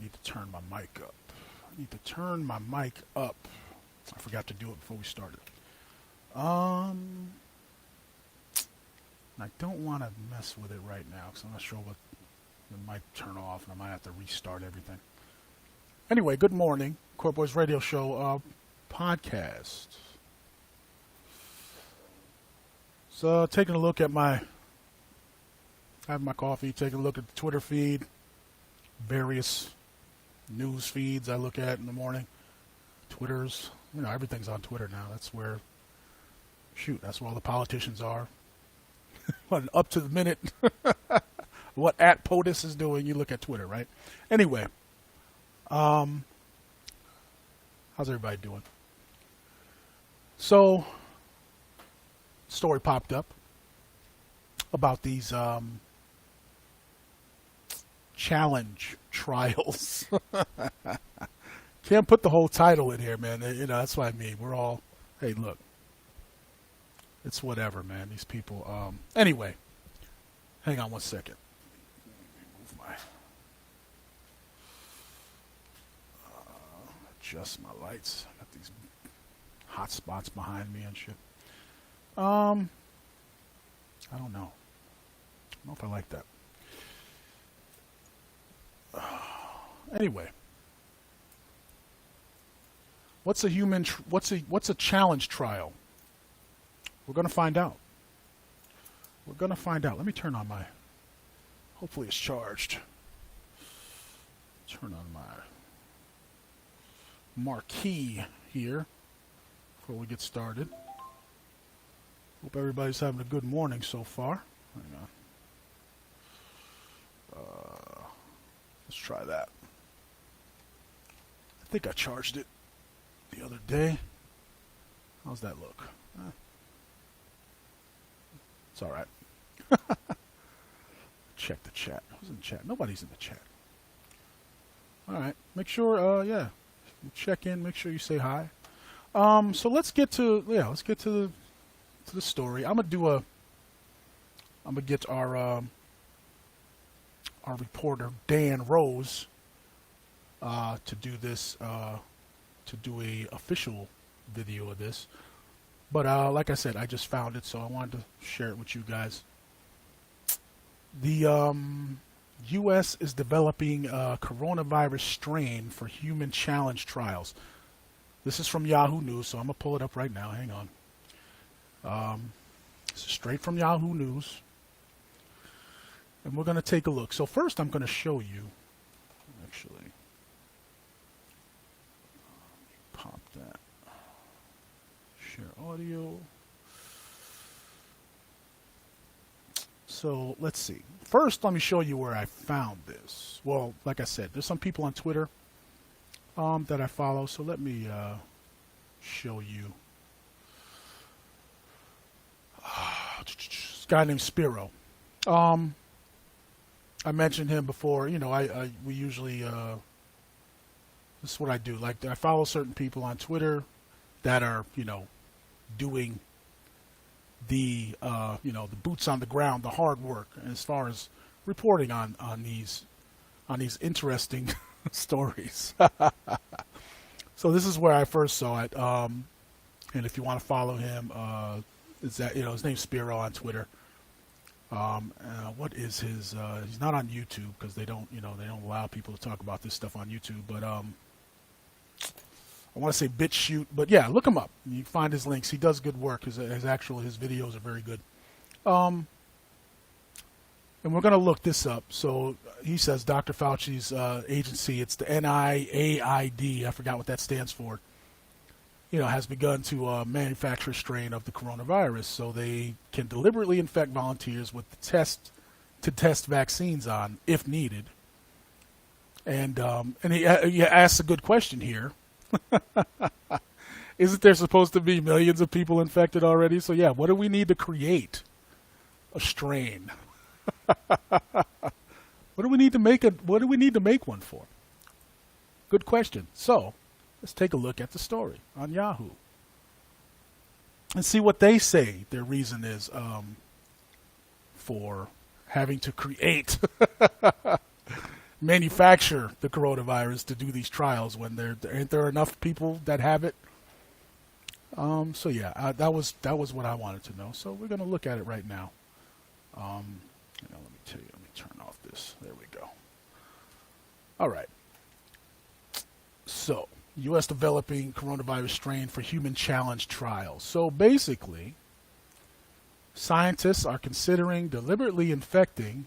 need to turn my mic up. I need to turn my mic up. I forgot to do it before we started. I don't want to mess with it right now because I'm not sure what it might turn off and I might have to restart everything. Anyway, good morning. Kort Boyz Radio Show podcast. So taking a look at having my coffee, taking a look at the Twitter feed, various news feeds I look at in the morning. Twitter's, everything's on Twitter now. That's where all the politicians are. Up to the minute, what at POTUS is doing, you look at Twitter, right? Anyway, how's everybody doing? So, story popped up about these challenge trials. Can't put the whole title in here, man. That's what I mean. We're all, hey, look. It's whatever, man. These people. Anyway, hang on one second. Move my. Adjust my lights. Got these hot spots behind me and shit. I don't know. I don't know if I like that. Anyway, what's a challenge trial? We're going to find out. Let me turn on my, hopefully it's charged. Turn on my marquee here before we get started. Hope everybody's having a good morning so far. Hang on. Let's try that. I think I charged it the other day. How's that look? It's all right. Check the chat. Who's in the chat? Nobody's in the chat. All right. Make sure, check in. Make sure you say hi. So let's get to the story. I'm gonna get our reporter Dan Rose to do this, to do a official video of this. But like I said, I just found it, so I wanted to share it with you guys. The U.S. is developing a coronavirus strain for human challenge trials. This is from Yahoo News, so I'm going to pull it up right now. Hang on. This is straight from Yahoo News. And we're going to take a look. So first I'm going to show you, actually, pop that. Share audio. So let's see. First, let me show you where I found this. Well, like I said, there's some people on Twitter that I follow. So let me show you. This guy named Spiro. I mentioned him before. We usually this is what I do. Like I follow certain people on Twitter that are doing the the boots on the ground, the hard work, as far as reporting on these interesting stories. So this is where I first saw it. And if you want to follow him, is that his name's Spiro on Twitter. What is his? He's not on YouTube because they don't allow people to talk about this stuff on YouTube. But I want to say BitChute, but yeah, look him up. You can find his links. He does good work. His videos are very good. And we're going to look this up. So he says Dr. Fauci's agency, it's the NIAID, I forgot what that stands for, has begun to manufacture a strain of the coronavirus so they can deliberately infect volunteers with the test vaccines on if needed. And he asks a good question here. Isn't there supposed to be millions of people infected already? So yeah, what do we need to create a strain? What do we need to make one for? Good question. So let's take a look at the story on Yahoo and see what they say their reason is for having to create manufacture the coronavirus to do these trials when ain't there enough people that have it. So yeah, that was what I wanted to know. So we're gonna look at it right now. Let me tell you. Let me turn off this. There we go. All right. So, U.S. developing coronavirus strain for human challenge trials. So basically, scientists are considering deliberately infecting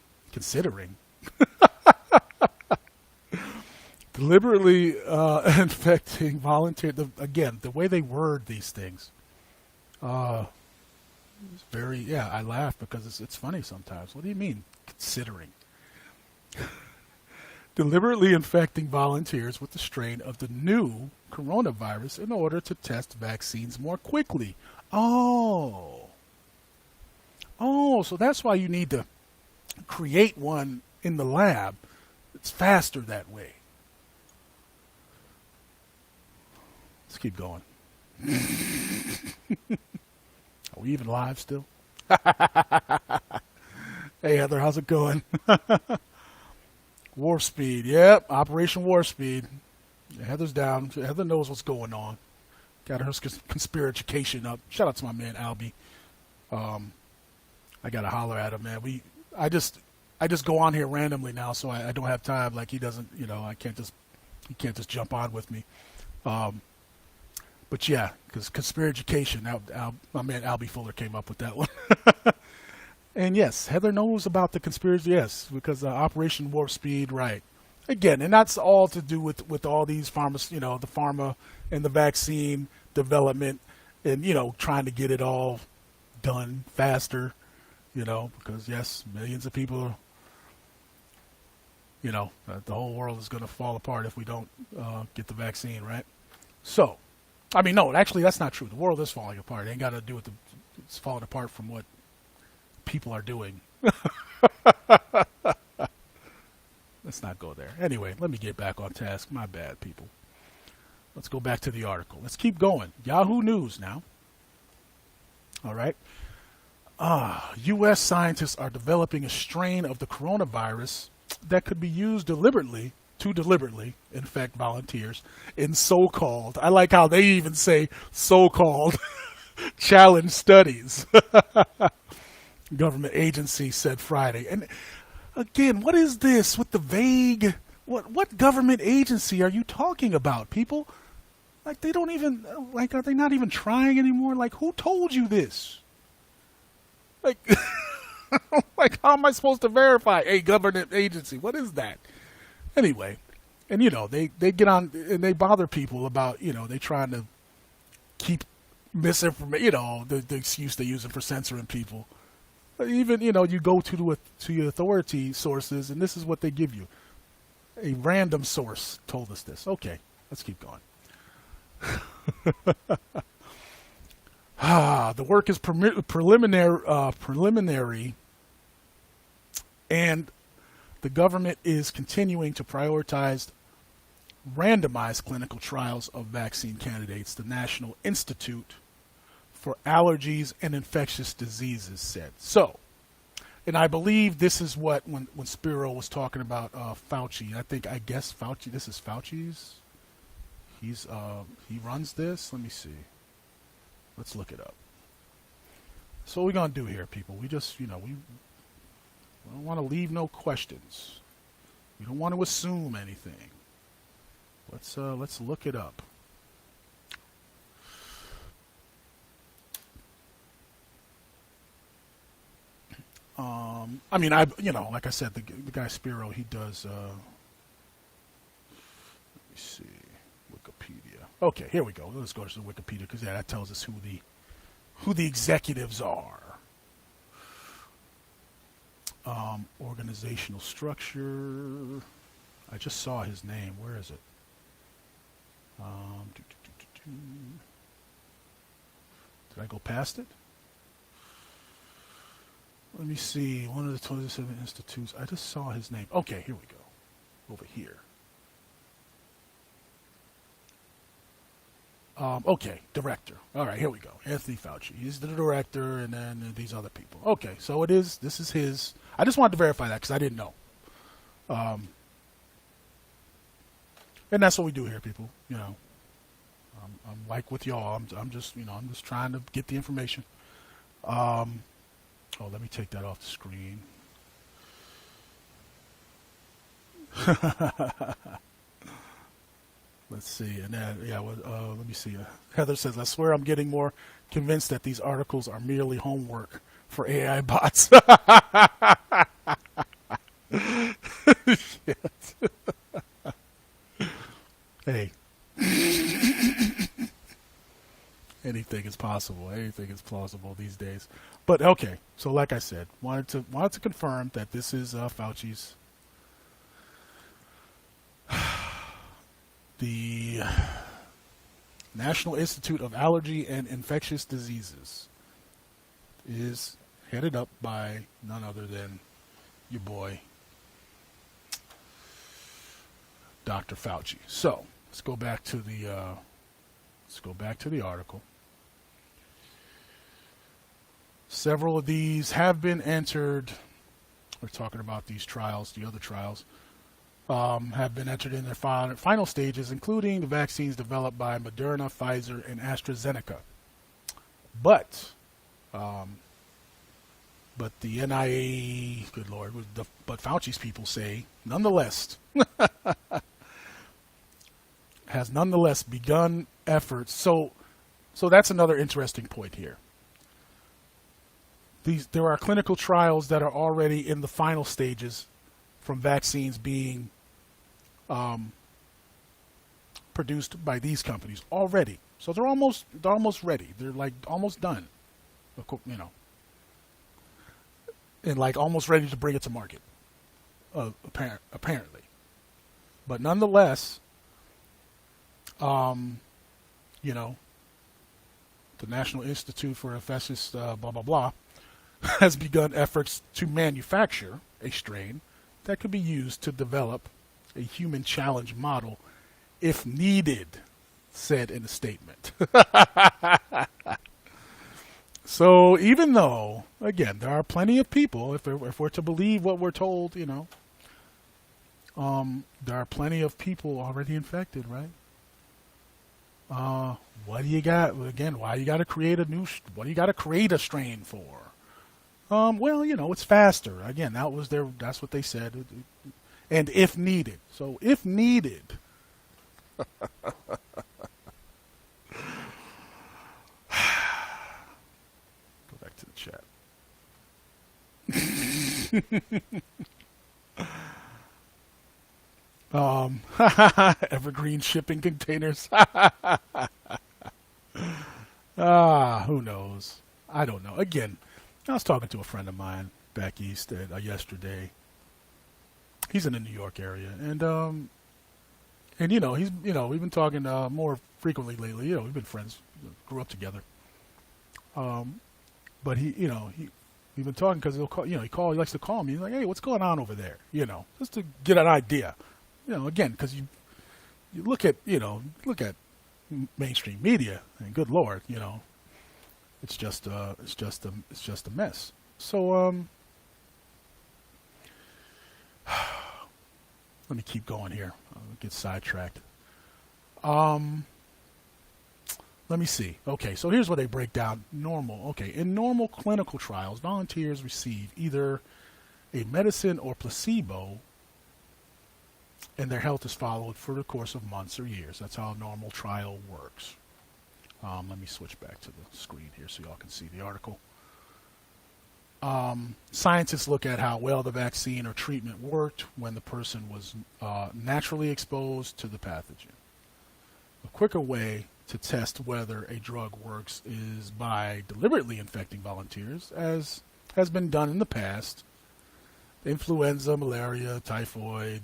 volunteer. Again, the way they word these things, it's very, yeah, I laugh because it's funny sometimes. What do you mean, considering? Deliberately infecting volunteers with the strain of the new coronavirus in order to test vaccines more quickly. Oh, so that's why you need to create one in the lab. It's faster that way. Let's keep going. Are we even live still? Hey, Heather, how's it going? Warp Speed. Yep, Operation Warp Speed. Yeah, Heather's down. Heather knows what's going on. Got her conspiracy education up. Shout out to my man, Albie. I got to holler at him, man. I just go on here randomly now, so I don't have time. Like, he doesn't, he can't just jump on with me. But yeah, because conspiracy education, my man Albie Fuller came up with that one. And yes, Heather knows about the conspiracy, yes, because Operation Warp Speed, right. Again, and that's all to do with all these the pharma and the vaccine development and, trying to get it all done faster, because yes, millions of people, the whole world is going to fall apart if we don't get the vaccine, right? So, no, actually that's not true. The world is falling apart. It ain't got to do with it's falling apart from what people are doing. Let's not go there. Anyway, let me get back on task. My bad, people. Let's go back to the article. Let's keep going. Yahoo News now. All right. U.S. scientists are developing a strain of the coronavirus that could be used to deliberately infect volunteers in so-called, I like how they even say so-called, challenge studies. Government agency said Friday. And again, what is this with the vague? What government agency are you talking about, people? Like, they don't even, are they not even trying anymore? Like, who told you this? Like, how am I supposed to verify a government agency? What is that? Anyway, and they get on and they bother people about, they trying to keep misinformation, the excuse they're using for censoring people. Even, you go to your authority sources, and this is what they give you. A random source told us this. Okay, let's keep going. The work is preliminary, and the government is continuing to prioritize randomized clinical trials of vaccine candidates, the National Institute for Allergies and Infectious Diseases said. So, and I believe this is what, when Spiro was talking about Fauci, I guess Fauci, this is Fauci's, he runs this. Let me see. Let's look it up. So what we're going to do here, people, we just, we don't want to leave no questions. We don't want to assume anything. Let's look it up. Like I said, the guy Spiro, he does, let me see, Wikipedia. Okay, here we go. Let's go to the Wikipedia, because that tells us who the executives are. Organizational structure. I just saw his name. Where is it? Did I go past it? Let me see. One of the 27 institutes. I just saw his name. Okay, here we go. Over here. Okay, director. All right, here we go. Anthony Fauci. He's the director, and then these other people. Okay, so this is his. I just wanted to verify that because I didn't know. And that's what we do here, people. I'm like with y'all. I'm just, I'm just trying to get the information. Oh, let me take that off the screen. Let's see. And then, let me see. Heather says, I swear I'm getting more convinced that these articles are merely homework for AI bots. Hey. Anything is possible. Anything is plausible these days. But okay, so like I said, wanted to confirm that this is Fauci's. The National Institute of Allergy and Infectious Diseases is headed up by none other than your boy, Dr. Fauci. So let's go back to the article. Several of these have been entered. We're talking about these trials, the other trials. Have been entered in their final stages, including the vaccines developed by Moderna, Pfizer, and AstraZeneca. But the NIA, good Lord, but Fauci's people say, nonetheless, has nonetheless begun efforts. So that's another interesting point here. There are clinical trials that are already in the final stages from vaccines being produced by these companies already. So they're almost ready. They're like almost done, and like almost ready to bring it to market. Apparently, but nonetheless, the National Institute for Infectious blah blah blah has begun efforts to manufacture a strain that could be used to develop a human challenge model if needed, said in a statement. So even though, again, there are plenty of people, if we're to believe what we're told, there are plenty of people already infected, right? What do you got? Again, why you got to create what do you got to create a strain for? Well, it's faster. Again, that's what they said. And if needed. So if needed. Go back to the chat. Evergreen shipping containers. Who knows? I don't know. Again, I was talking to a friend of mine back east yesterday. He's in the New York area, and we've been talking more frequently lately. We've been friends, grew up together. But we've been talking because he'll call. He likes to call me. He's like, "Hey, what's going on over there?" Just to get an idea. Again, because you look at mainstream media, and good Lord, it's just a mess. So let me keep going here. I'll get sidetracked. Let me see. Okay, so here's what they break down. In normal clinical trials, volunteers receive either a medicine or placebo, and their health is followed for the course of months or years. That's how a normal trial works. Let me switch back to the screen here so y'all can see the article. Scientists look at how well the vaccine or treatment worked when the person was naturally exposed to the pathogen. A quicker way to test whether a drug works is by deliberately infecting volunteers, as has been done in the past. Influenza, malaria, typhoid,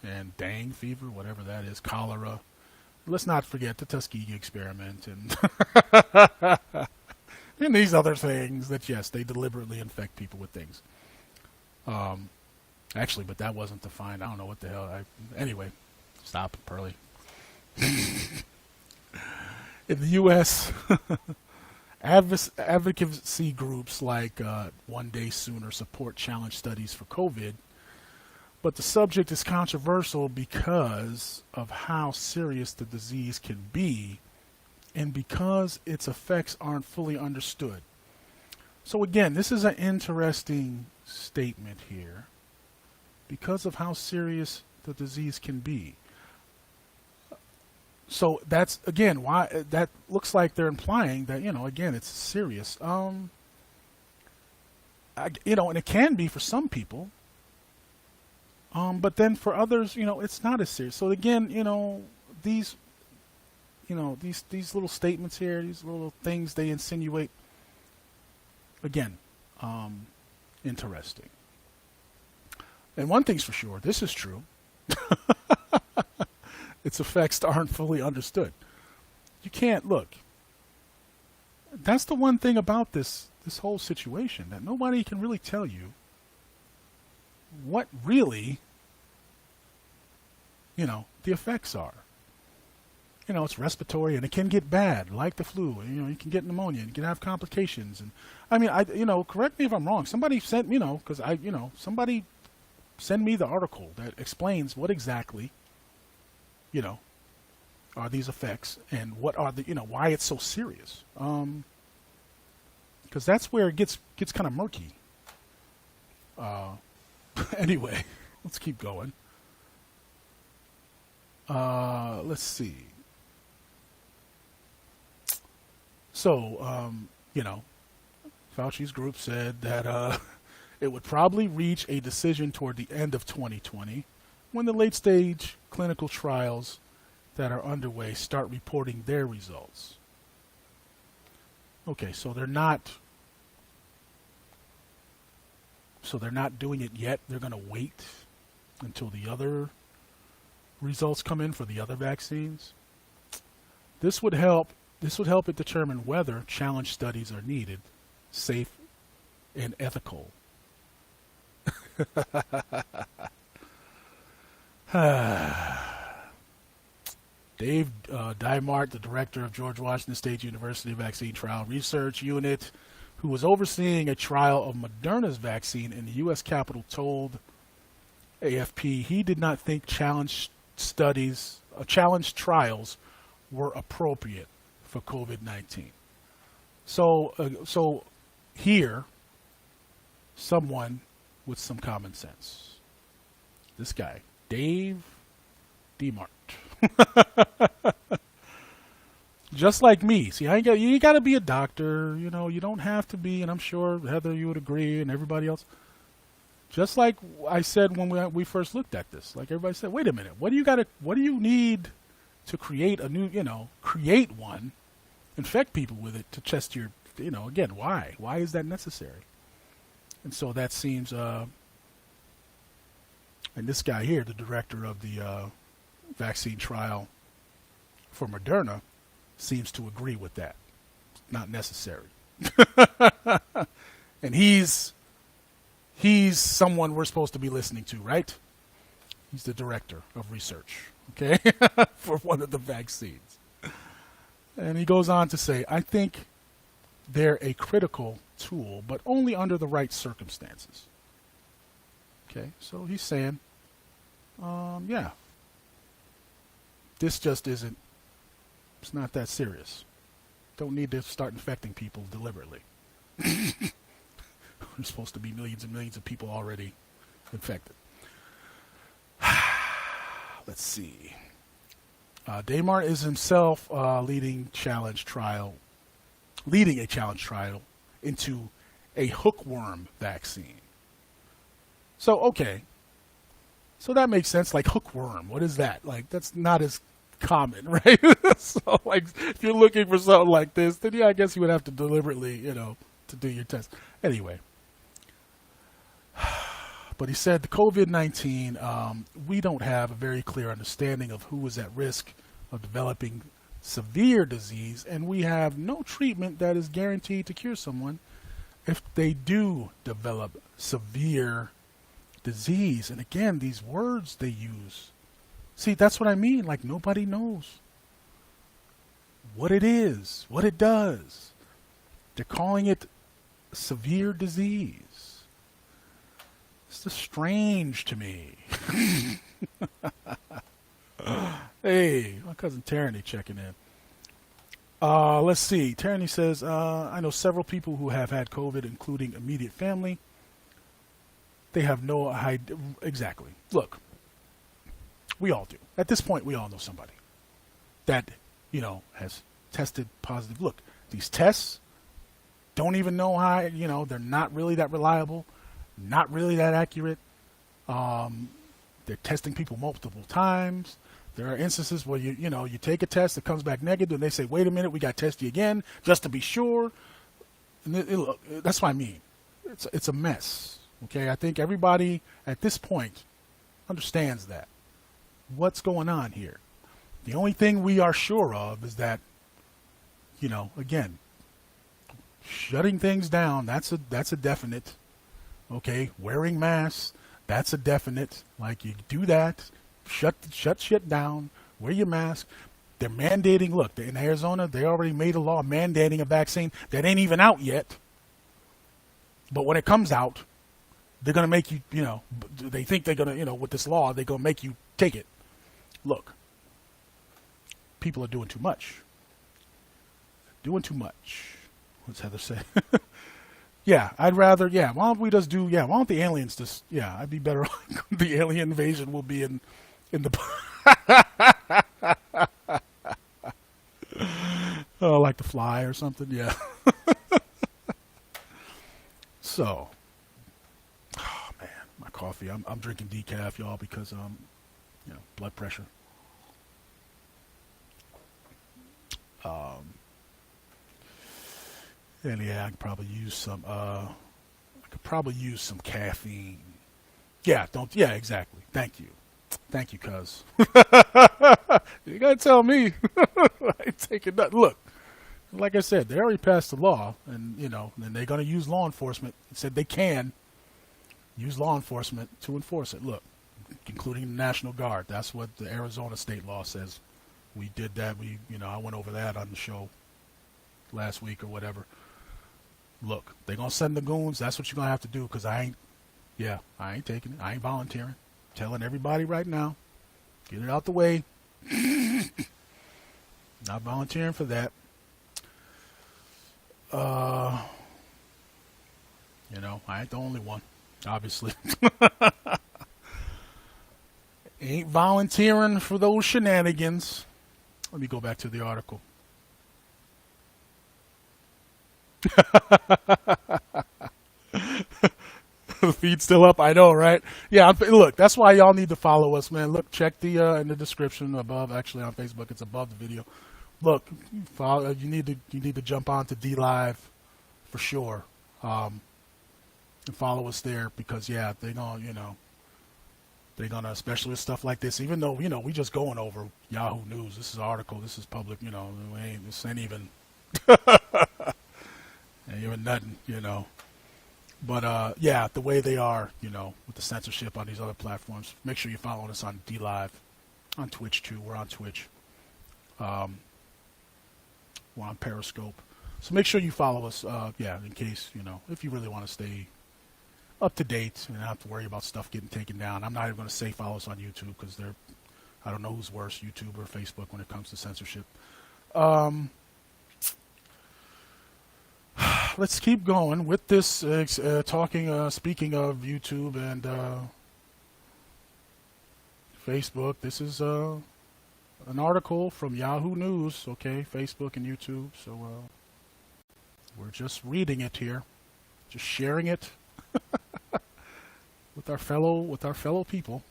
and dengue fever, whatever that is, cholera. Let's not forget the Tuskegee experiment and and these other things that, yes, they deliberately infect people with things. Actually, but that wasn't defined. I don't know what the hell. Anyway, stop, Pearly. In the U.S., advocacy groups like One Day Sooner support challenge studies for COVID But the subject is controversial because of how serious the disease can be and because its effects aren't fully understood. So again, this is an interesting statement here because of how serious the disease can be. So that's, again, why that looks like they're implying that, again, it's serious. And it can be for some people. But then for others, it's not as serious. So again, these little statements here, these little things they insinuate, again, interesting. And one thing's for sure, this is true. Its effects aren't fully understood. You can't look. That's the one thing about this whole situation, that nobody can really tell you what really, the effects are. It's respiratory and it can get bad, like the flu. You can get pneumonia and you can have complications. And I mean, correct me if I'm wrong. Somebody sent, somebody send me the article that explains what exactly, are these effects and what are the, why it's so serious. Because that's where it gets kind of murky. Anyway, let's keep going. Let's see. So, Fauci's group said that it would probably reach a decision toward the end of 2020 when the late-stage clinical trials that are underway start reporting their results. Okay, so they're not doing it yet. They're going to wait until the other results come in for the other vaccines. This would help it determine whether challenge studies are needed, safe, and ethical. Dave Dymart, the director of George Washington State University Vaccine Trial Research Unit, who was overseeing a trial of Moderna's vaccine in the U.S. Capitol, told AFP he did not think challenge trials were appropriate for COVID-19. So here, someone with some common sense. This guy, Dave Dymart. Just like me. See, you got to be a doctor. You don't have to be, and I'm sure, Heather, you would agree, and everybody else. Just like I said when we first looked at this, like everybody said, wait a minute, what do you need to create a new, create one, infect people with it to test your, again, why? Why is that necessary? And so that seems, and this guy here, the director of the vaccine trial for Moderna, seems to agree with that. It's not necessary. And he's someone we're supposed to be listening to, right? He's the director of research, okay, for one of the vaccines. And he goes on to say, I think they're a critical tool, but only under the right circumstances. Okay, so he's saying, yeah, this just isn't, it's not that serious. Don't need to start infecting people deliberately. There's supposed to be millions and millions of people already infected. Let's see. Dymart is himself leading a challenge trial into a hookworm vaccine. So, okay. So that makes sense. Like hookworm, what is that? Like, that's not as common, right? So, like, if you're looking for something like this, then yeah, I guess you would have to deliberately, to do your test. Anyway. But he said the COVID-19, we don't have a very clear understanding of who is at risk of developing severe disease, and we have no treatment that is guaranteed to cure someone if they do develop severe disease. And again, these words they use. See, that's what I mean. Like, nobody knows what it is, what it does. They're calling it severe disease. It's just strange to me. Hey, my cousin Tyranny checking in. Let's see. Tyranny says, I know several people who have had COVID, including immediate family. They have no idea. Exactly. Look, we all do. At this point, we all know somebody that, has tested positive. Look, these tests don't even know how, they're not really that reliable, not really that accurate. They're testing people multiple times. There are instances where you take a test that comes back negative, and they say, "Wait a minute, we got to test you again just to be sure." And look, that's what I mean. It's a mess. Okay, I think everybody at this point understands that. What's going on here? The only thing we are sure of is that, again, shutting things down. That's a definite. Okay, wearing masks. That's a definite. Like, you do that. Shut shit down. Wear your mask. They're mandating. Look, in Arizona, they already made a law mandating a vaccine that ain't even out yet. But when it comes out, they're gonna make you. They think they're gonna. With this law, they're gonna make you take it. Look, people are doing too much. Doing too much. What's Heather say? Yeah, I'd rather. Yeah, why don't we just do? Yeah, why don't the aliens just? Yeah, I'd be better. The alien invasion will be in the. Oh, like The Fly or something. Yeah. So, oh man, my coffee. I'm drinking decaf, y'all, because blood pressure. And yeah, I could probably use some. I could probably use some caffeine. Yeah, Yeah, exactly. Thank you, cuz. You gotta tell me. I ain't taking nothing. Look, like I said, they already passed the law, and then they're gonna use law enforcement. It said they can use law enforcement to enforce it. Look, including the National Guard. That's what the Arizona state law says. We did that. I went over that on the show last week or whatever. Look, they're going to send the goons. That's what you're going to have to do, because I ain't taking it. I ain't volunteering. Telling everybody right now, get it out the way. Not volunteering for that. I ain't the only one, obviously. Ain't volunteering for those shenanigans. Let me go back to the article. The feed's still up. I know, right? Yeah. Look, that's why y'all need to follow us, man. Look, check the in the description above. Actually, on Facebook, it's above the video. Look, follow. You need to jump on to D Live for sure, and follow us there, because they're gonna, especially with stuff like this. Even though we just going over Yahoo News. This is an article. This is public. This ain't even. Ain't even nothing, But the way they are, with the censorship on these other platforms. Make sure you follow us on D Live, on Twitch too. We're on Twitch. We're on Periscope. So make sure you follow us. In case if you really want to stay up to date and not have to worry about stuff getting taken down. I'm not even going to say follow us on YouTube, because I don't know who's worse, YouTube or Facebook, when it comes to censorship. Let's keep going with this. Speaking of YouTube and Facebook, this is an article from Yahoo News. Okay, Facebook and YouTube. So we're just reading it here, just sharing it with our fellow people.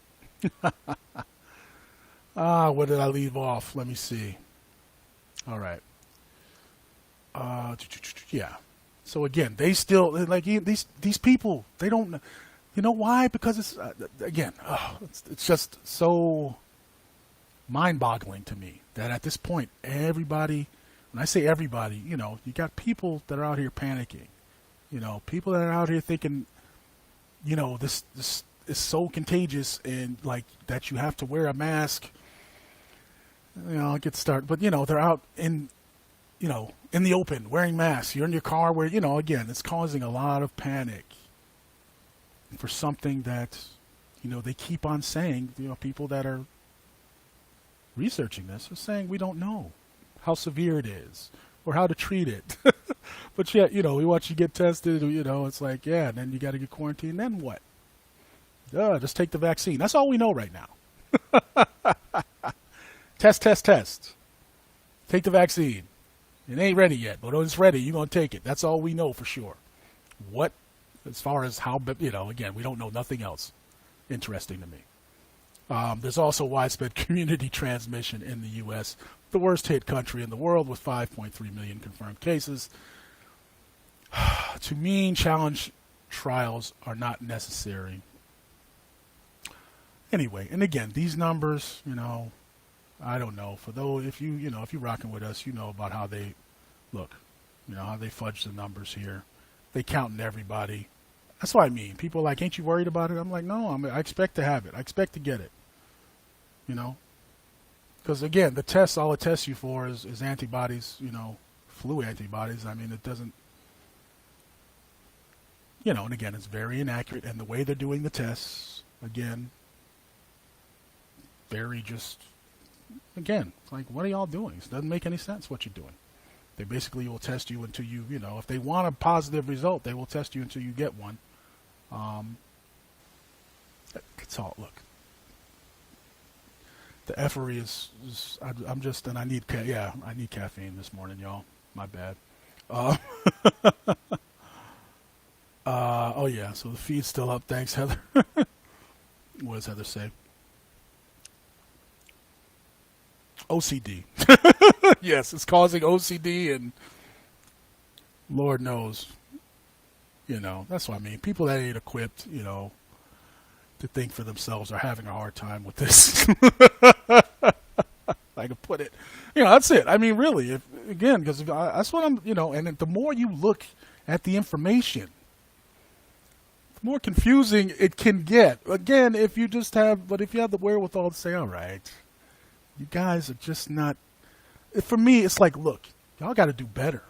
Where did I leave off? Let me see. All right. Yeah. So again, they still, like, these people, they don't, why? Because it's it's just so mind-boggling to me that at this point, everybody, when I say everybody, you got people that are out here panicking, people that are out here thinking, this is so contagious, and like that you have to wear a mask. Get started, but they're out in the open, wearing masks. You're in your car where, again, it's causing a lot of panic. for something that, they keep on saying, people that are researching this are saying we don't know how severe it is or how to treat it. But yet, we watch you get tested, it's like, yeah, and then you got to get quarantined. Then what? Just take the vaccine. That's all we know right now. Test. Take the vaccine. It ain't ready yet, but when it's ready, you're going to take it. That's all we know for sure. What, as far as how, again, we don't know nothing else interesting to me. There's also widespread community transmission in the U.S., the worst hit country in the world with 5.3 million confirmed cases. To me, challenge trials are not necessary. Anyway, and again, these numbers, I don't know. For those, if you're rocking with us, you know about how they look, how they fudge the numbers here. They counting everybody. That's what I mean. People are like, ain't you worried about it? I'm like, no, I expect to have it. I expect to get it. Because again, the test, all it tests you for is antibodies, flu antibodies. I mean, it doesn't, and again, it's very inaccurate. And the way they're doing the tests, again, very just, again, like, what are y'all doing? It doesn't make any sense what you're doing. They basically will test you until you, if they want a positive result, they will test you until you get one. It's all, look. The effery is I'm just, and I need caffeine this morning, y'all. My bad. Oh yeah, so the feed's still up. Thanks, Heather. What does Heather say? OCD. Yes, it's causing OCD, and Lord knows, that's what I mean. People that ain't equipped, to think for themselves are having a hard time with this. I can put it. That's it. I mean, really, because that's what I'm, and the more you look at the information, the more confusing it can get. Again, if you have the wherewithal to say, all right, you guys are just not, for me, it's like, look, y'all got to do better.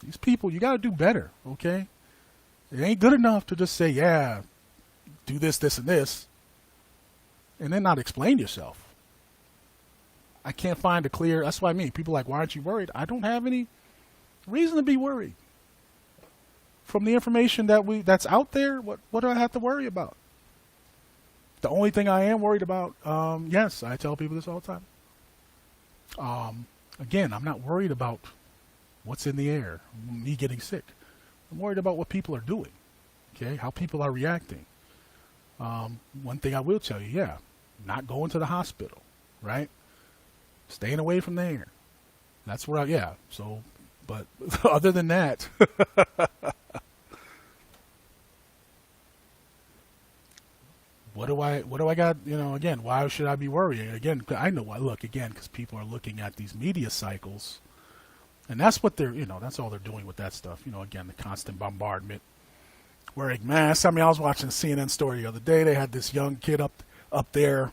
These people, you got to do better, okay? It ain't good enough to just say, yeah, do this, this, and this, and then not explain yourself. I can't find a clear, that's what I mean. People are like, why aren't you worried? I don't have any reason to be worried. From the information that's out there, what do I have to worry about? The only thing I am worried about, yes, I tell people this all the time. Again, I'm not worried about what's in the air, me getting sick. I'm worried about what people are doing, okay, how people are reacting. One thing I will tell you, yeah, not going to the hospital, right? Staying away from the air. That's where so, but other than that, what do I got, again, why should I be worrying? Again, I know why, because people are looking at these media cycles, and that's what they're, that's all they're doing with that stuff. Again, the constant bombardment. Wearing masks. I mean, I was watching a CNN story the other day. They had this young kid up there.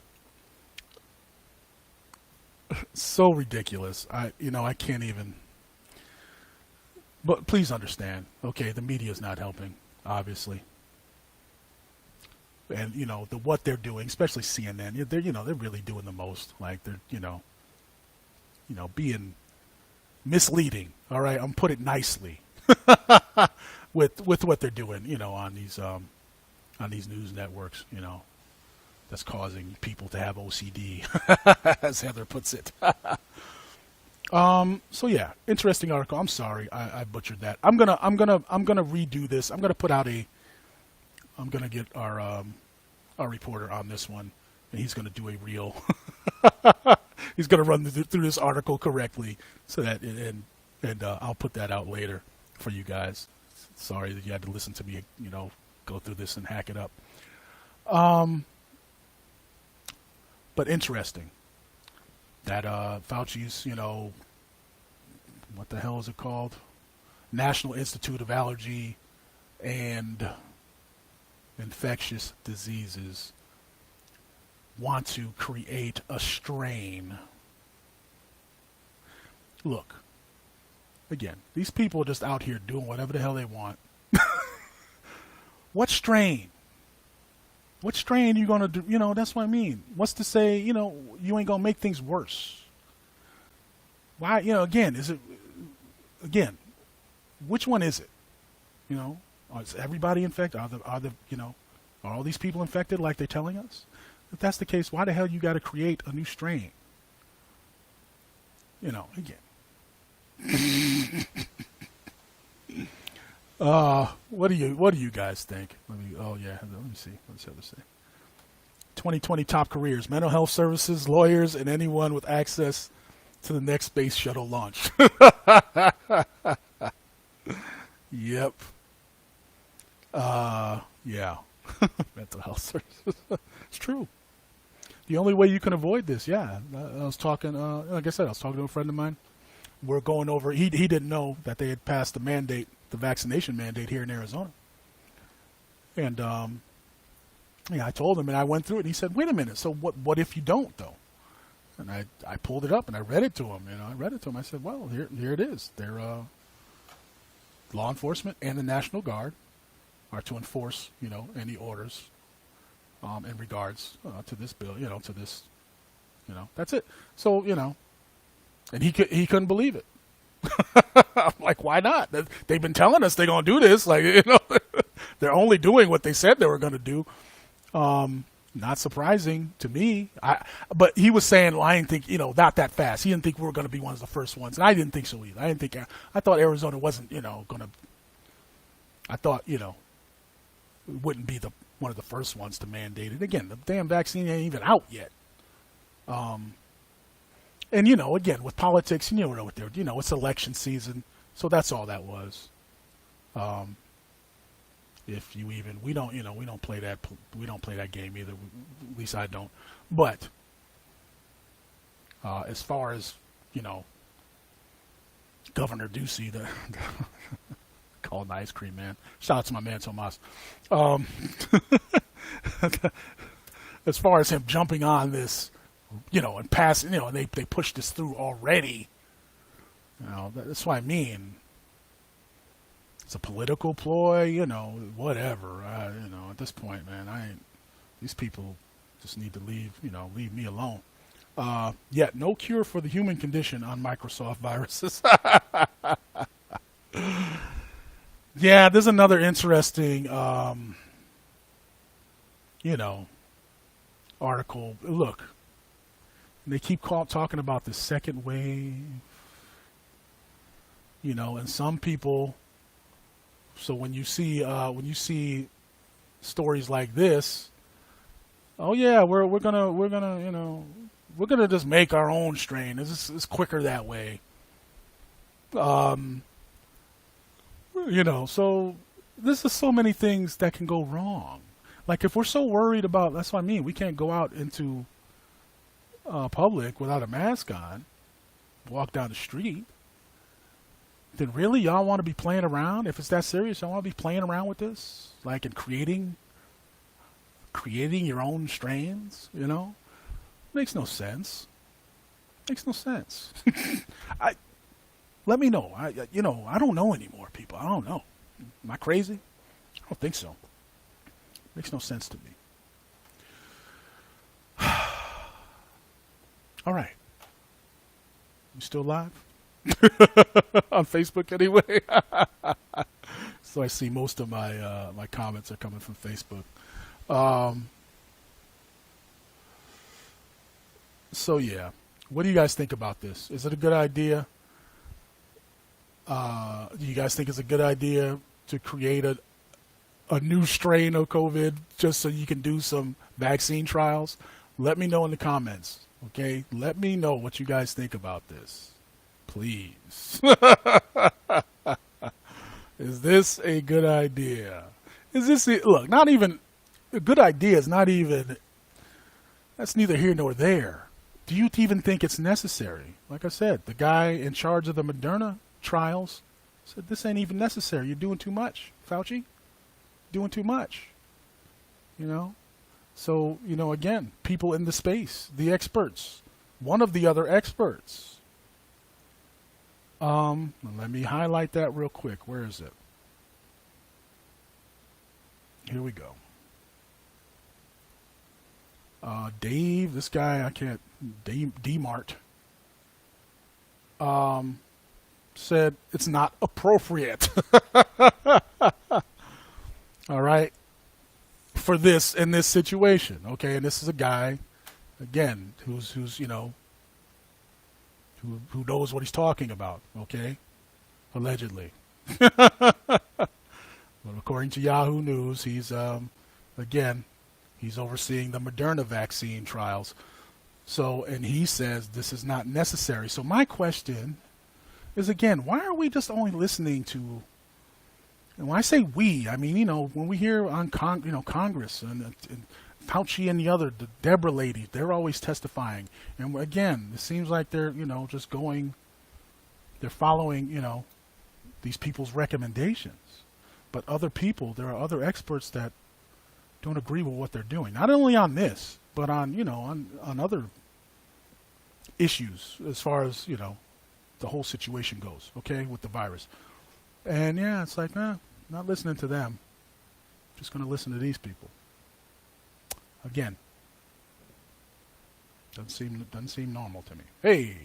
So ridiculous. I can't even. But please understand. Okay, the media is not helping, obviously. And what they're doing, especially CNN, they're really doing the most. Like they're being misleading. All right, I'm put it nicely. With what they're doing, on these news networks, that's causing people to have OCD, as Heather puts it. So yeah, interesting article. I'm sorry, I butchered that. I'm gonna redo this. I'm gonna get our reporter on this one, and he's gonna do a real. He's gonna run through this article correctly, so that and I'll put that out later for you guys. Sorry that you had to listen to me, go through this and hack it up. But interesting that Fauci's, what the hell is it called? National Institute of Allergy and Infectious Diseases want to create a strain. Look. Again, these people are just out here doing whatever the hell they want. What strain? What strain you gonna do? That's what I mean. What's to say? You ain't gonna make things worse. Why? Again, is it? Again, which one is it? Is everybody infected? Are all these people infected like they're telling us? If that's the case, why the hell you got to create a new strain? Again. What do you guys think? Let me see. What's the other say? 2020 top careers: mental health services, lawyers, and anyone with access to the next space shuttle launch. Yep. Yeah. Mental health services. It's true. The only way you can avoid this, yeah. I was talking, like I said, I was talking to a friend of mine. We're going over, he didn't know that they had passed the mandate, the vaccination mandate here in Arizona. And, I told him, and I went through it, and he said, wait a minute, so what if you don't, though? And I pulled it up, and I read it to him. I read it to him. I said, well, here it is. They're, law enforcement and the National Guard are to enforce, any orders in regards to this bill, to this, that's it. So, and he couldn't believe it. I'm like, why not? They've been telling us they're going to do this. Like, they're only doing what they said they were going to do. Not surprising to me. But he was saying, well, I didn't think, not that fast. He didn't think we were going to be one of the first ones. And I didn't think so either. I thought Arizona wasn't, going to, I thought, it wouldn't be one of the first ones to mandate it. Again, the damn vaccine ain't even out yet. And, again, with politics, you know what they're, it's election season. So that's all that was. If you even, we don't play that game either. At least I don't. But as far as, Governor Ducey, the called an ice cream man. Shout out to my man Tomas. As far as him jumping on this, and passing, and they pushed this through already. That's what I mean. It's a political ploy, whatever. At this point, man, these people just need to leave me alone. Yet no cure for the human condition on Microsoft viruses. Yeah, there's another interesting, article. Look, they keep talking about the second wave, and some people. So when you see stories like this, oh yeah, we're gonna just make our own strain. It's quicker that way. So this is so many things that can go wrong. Like if we're so worried about, that's what I mean. We can't go out into public without a mask on, walk down the street. Then really, y'all want to be playing around? If it's that serious, y'all want to be playing around with this, like and creating your own strains? Makes no sense. Makes no sense. Let me know. I don't know anymore, people. I don't know. Am I crazy? I don't think so. Makes no sense to me. All right. You still live? On Facebook anyway. So I see most of my my comments are coming from Facebook. So yeah, what do you guys think about this? Is it a good idea? Do you guys think it's a good idea to create a new strain of COVID just so you can do some vaccine trials? Let me know in the comments. Okay, let me know what you guys think about this. Please. Is this a good idea? Look, not even a good idea is not even, that's neither here nor there. Do you even think it's necessary? Like I said, the guy in charge of the Moderna trials said this ain't even necessary. You're doing too much, Fauci. Doing too much. So, again, people in the space, the experts, one of the other experts. Let me highlight that real quick. Where is it? Here we go. Dave, this guy, I can't, D-Mart, said it's not appropriate. All right. For this, in this situation. Okay. And this is a guy, again, who's, who knows what he's talking about. Okay. Allegedly. But according to Yahoo News, he's, again, he's overseeing the Moderna vaccine trials. So, and he says this is not necessary. So my question is, again, why are we just only listening to, and when I say we, I mean, when we hear on Congress and Fauci and the Deborah lady, they're always testifying. And again, it seems like they're, just going, they're following, these people's recommendations. But other people, there are other experts that don't agree with what they're doing. Not only on this, but on, on other issues as far as, the whole situation goes, okay, with the virus. And yeah, it's like, not listening to them. Just going to listen to these people. Again, doesn't seem normal to me. Hey,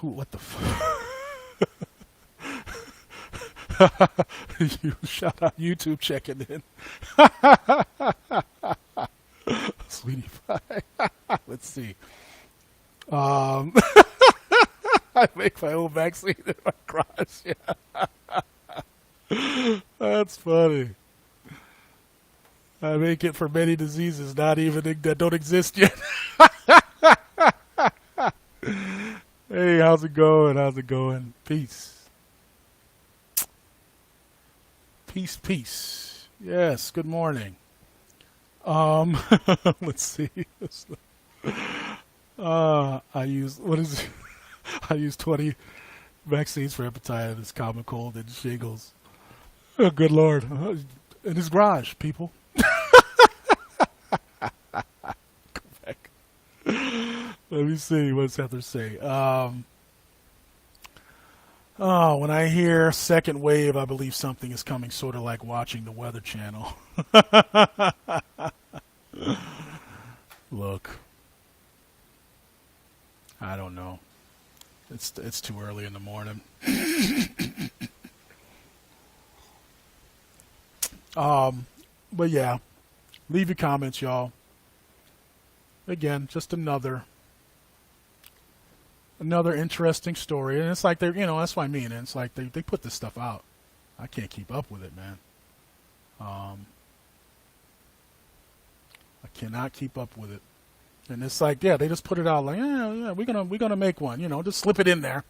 what the shout out YouTube checking in. Sweetie pie. Let's see. I make my own vaccine in my garage. Yeah. That's funny. I make it for many diseases, not even that don't exist yet. Hey, how's it going? How's it going? Peace. Peace, peace. Yes, good morning. Let's see. I use 20 vaccines for hepatitis, common cold, and shingles. Oh, good Lord. In his garage, people. Go back. Let me see. What does Heather say? When I hear second wave, I believe something is coming, sort of like watching the Weather Channel. Look. I don't know. It's too early in the morning. But yeah, leave your comments, y'all. Again, just another interesting story, and it's like they're, that's what I mean. And it's like they put this stuff out. I can't keep up with it, man. I cannot keep up with it. And it's like, yeah, they just put it out like, yeah, we're gonna make one, just slip it in there.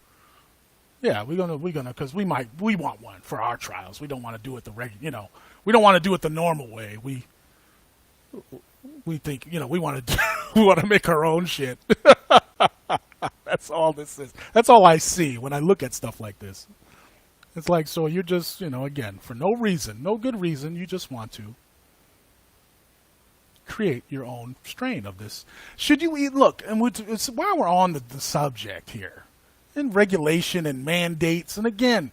Yeah, we're gonna, because we want one for our trials. We don't want to do it the regular, we don't want to do it the normal way. We think, we want to make our own shit. That's all this is. That's all I see when I look at stuff like this. It's like, so you're just, again, for no reason, no good reason, you just want to create your own strain of this. Should you eat? Look, and it's while we're on the subject here, and regulation and mandates, and again,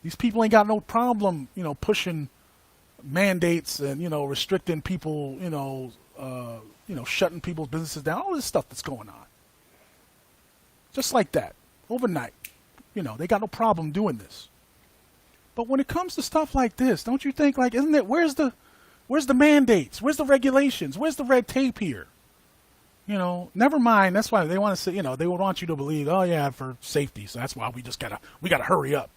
these people ain't got no problem, pushing mandates and restricting people, shutting people's businesses down. All this stuff that's going on, just like that, overnight. They got no problem doing this. But when it comes to stuff like this, don't you think, like, isn't it? Where's the mandates? Where's the regulations? Where's the red tape here? Never mind. That's why they want to say, they would want you to believe, oh yeah, for safety. So that's why we gotta hurry up.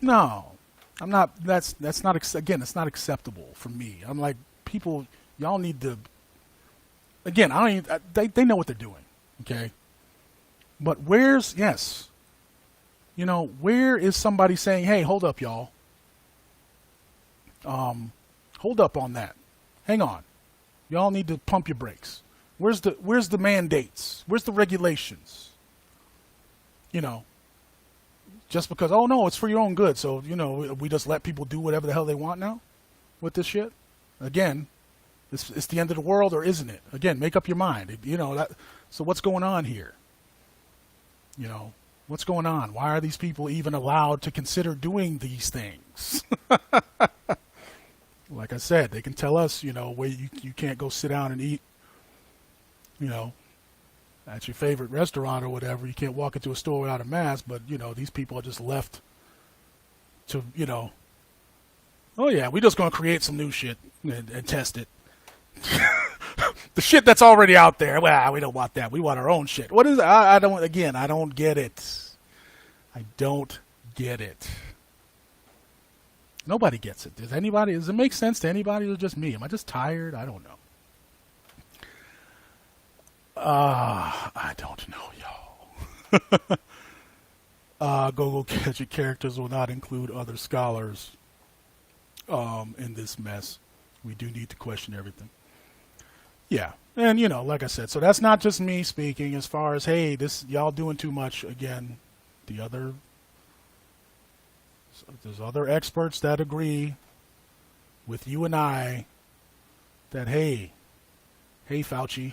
No, I'm not. That's not. Again, it's not acceptable for me. I'm like, people, y'all need to. Again, I don't even. They know what they're doing. Okay. But where is somebody saying, hey, hold up, y'all. Hold up on that. Hang on. Y'all need to pump your brakes. Where's the mandates? Where's the regulations? Just because, oh no, it's for your own good. So, we just let people do whatever the hell they want now with this shit. Again, it's the end of the world, or isn't it? Again, make up your mind. So what's going on here? What's going on? Why are these people even allowed to consider doing these things? Like I said, they can tell us, where you can't go sit down and eat you know, at your favorite restaurant or whatever. You can't walk into a store without a mask, but, you know, these people are just left to, you know, oh yeah, we're just going to create some new shit and test it. The shit that's already out there, well, we don't want that. We want our own shit. What is it? I don't get it. I don't get it. Nobody gets it. Does it make sense to anybody or just me? Am I just tired? I don't know. I don't know, y'all. Google Gadget characters will not include other scholars in this mess. We do need to question everything. Yeah, and you know, like I said, so that's not just me speaking. As far as, hey, this y'all doing too much. Again, there's other experts that agree with you and I that hey Fauci,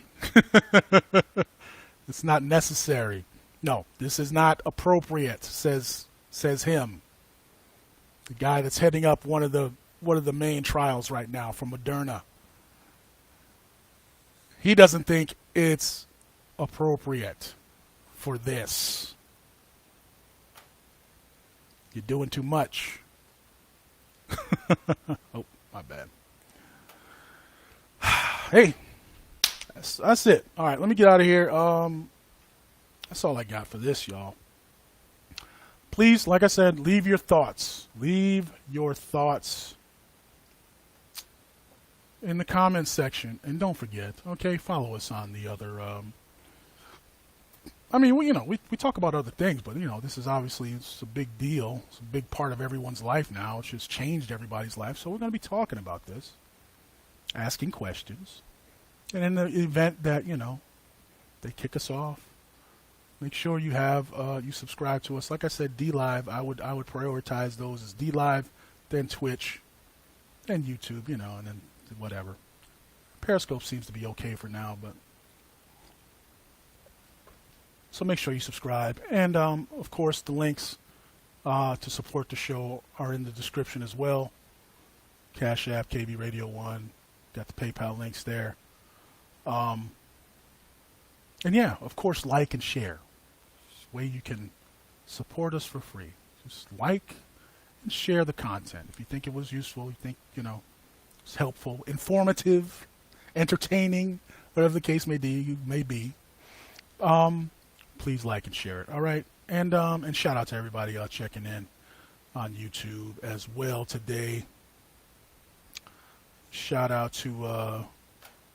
it's not necessary. No, this is not appropriate. Says him, the guy that's heading up one of the main trials right now for Moderna. He doesn't think it's appropriate for this. You're doing too much. Oh, my bad. Hey, that's it. All right, let me get out of here. That's all I got for this, y'all. Please, like I said, leave your thoughts. Leave your thoughts in the comments section, and don't forget, okay, follow us on the other. I mean, we talk about other things, but you know, this is obviously it's a big deal. It's a big part of everyone's life now. It's just changed everybody's life, so we're going to be talking about this, asking questions, and in the event that they kick us off, make sure you have you subscribe to us. Like I said, D Live. I would prioritize those as D Live, then Twitch, then YouTube. And then whatever. Periscope seems to be okay for now, but so make sure you subscribe. And of course, the links to support the show are in the description as well. Cash App, KB Radio 1, got the PayPal links there. And yeah, of course, like and share. It's a way you can support us for free. Just like and share the content. If you think it was useful, you think, it's helpful, informative, entertaining, whatever the case may be, please like and share it. All right. And shout out to everybody checking in on YouTube as well today. Shout out to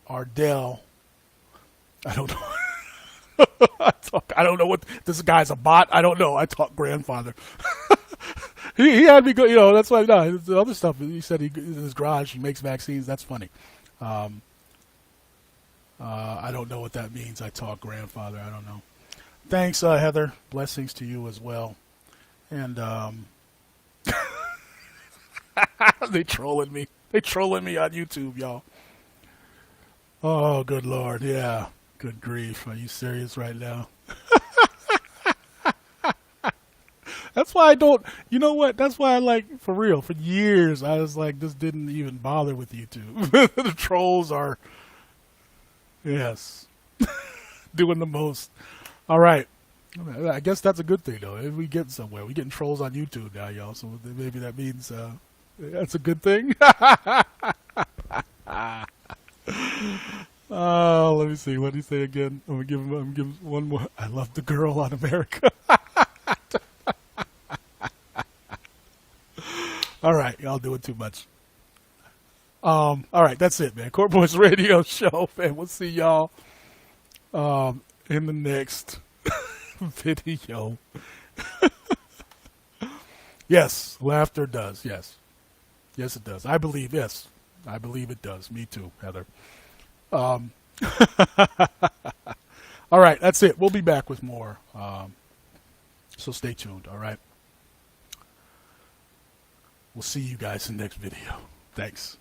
Ardell. I don't know. I don't know what this guy's a bot. I don't know. I talk grandfather. he had me go. That's why. No, the other stuff. He said in his garage he makes vaccines. That's funny. I don't know what that means. I talk grandfather. I don't know. Thanks, Heather. Blessings to you as well. And they trolling me. They trolling me on YouTube, y'all. Oh, good Lord. Yeah. Good grief. Are you serious right now? That's why I don't, you know what? That's why for real, for years, I was like, this didn't even bother with YouTube. The trolls are, yes, doing the most. All right. I guess that's a good thing, though. If we get somewhere, we're getting trolls on YouTube now, y'all. So maybe that means that's a good thing. Oh, let me see. What did he say again? I'm gonna give him one more. I love the girl on America. All right, y'all doing too much. All right, that's it, man. Kort Boyz Radio Show, man. We'll see y'all in the next video. Yes, laughter does. Yes, it does. I believe. Yes, I believe it does. Me too, Heather. All right, that's it. We'll be back with more. So stay tuned. All right. We'll see you guys in the next video. Thanks.